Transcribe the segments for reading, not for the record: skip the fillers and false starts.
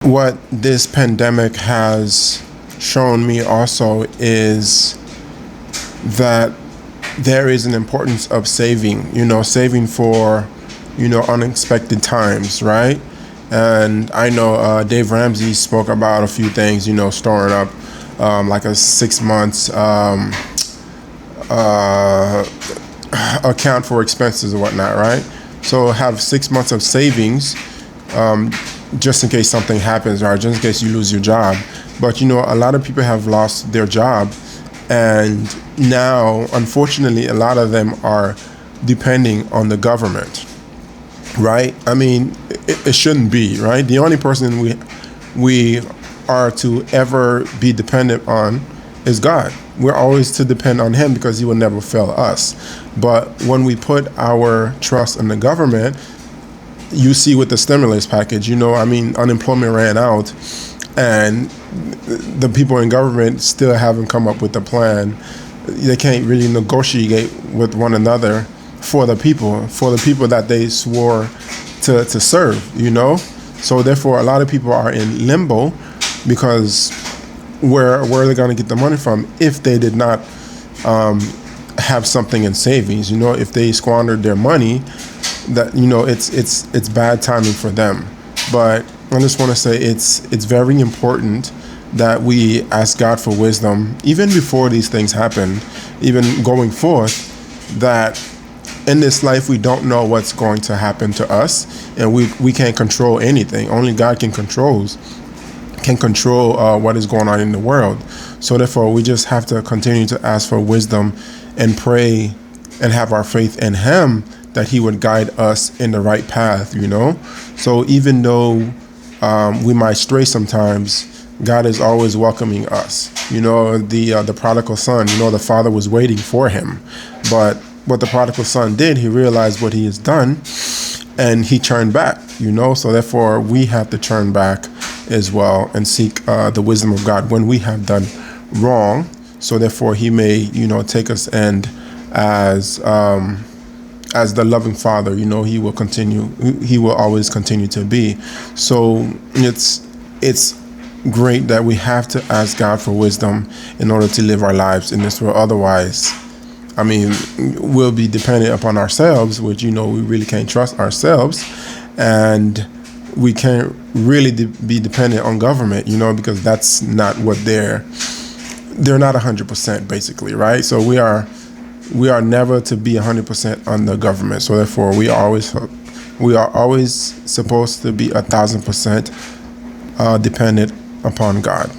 What this pandemic has shown me also is that there is an importance of saving, saving for, unexpected times, right? And I know Dave Ramsey spoke about a few things, storing up like a 6 months uh, account for expenses or whatnot, right? So have 6 months of savings just in case something happens or just in case you lose your job. But a lot of people have lost their job, and now unfortunately a lot of them are depending on the government, right? I mean, it shouldn't be, right? The only person we are to ever be dependent on is God. We're always to depend on him because he will never fail us. But when we put our trust in the government, you see with the stimulus package, unemployment ran out, and the people in government still haven't come up with a plan. They can't really negotiate with one another for the people that they swore to serve, So therefore, a lot of people are in limbo because where are they going to get the money from if they did not have something in savings? If they squandered their money, that it's bad timing for them. But I just want to say it's very important that we ask God for wisdom even before these things happen, even going forth, that in this life we don't know what's going to happen to us, and we can't control anything. Only God can control what is going on in the world. So therefore we just have to continue to ask for wisdom and pray and have our faith in him that he would guide us in the right path, So even though we might stray sometimes, God is always welcoming us. The prodigal son, the father was waiting for him. But what the prodigal son did, he realized what he has done, and he turned back, So therefore we have to turn back as well and seek the wisdom of God when we have done wrong. So therefore he may, take us and as the loving father, he will always continue to be. So it's great that we have to ask God for wisdom in order to live our lives in this world. Otherwise, we'll be dependent upon ourselves, which, we really can't trust ourselves. And we can't really be dependent on government, because that's not what they're not 100% basically, right? So we are never to be 100% on the government. So therefore, we are always supposed to be 1,000% dependent upon God.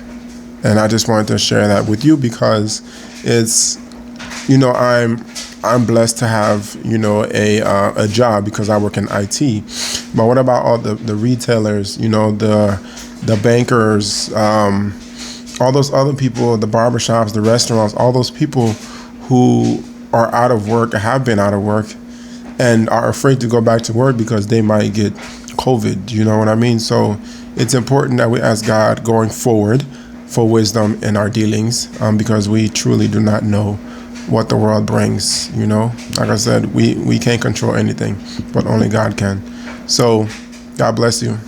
And I just wanted to share that with you because it's, I'm blessed to have a job because I work in IT. But what about all the retailers? The bankers, all those other people, the barbershops, the restaurants, all those people who are out of work, have been out of work, and are afraid to go back to work because they might get COVID. You know what I mean? So it's important that we ask God going forward for wisdom in our dealings, because we truly do not know what the world brings. Like I said, we can't control anything, but only God can. So God bless you.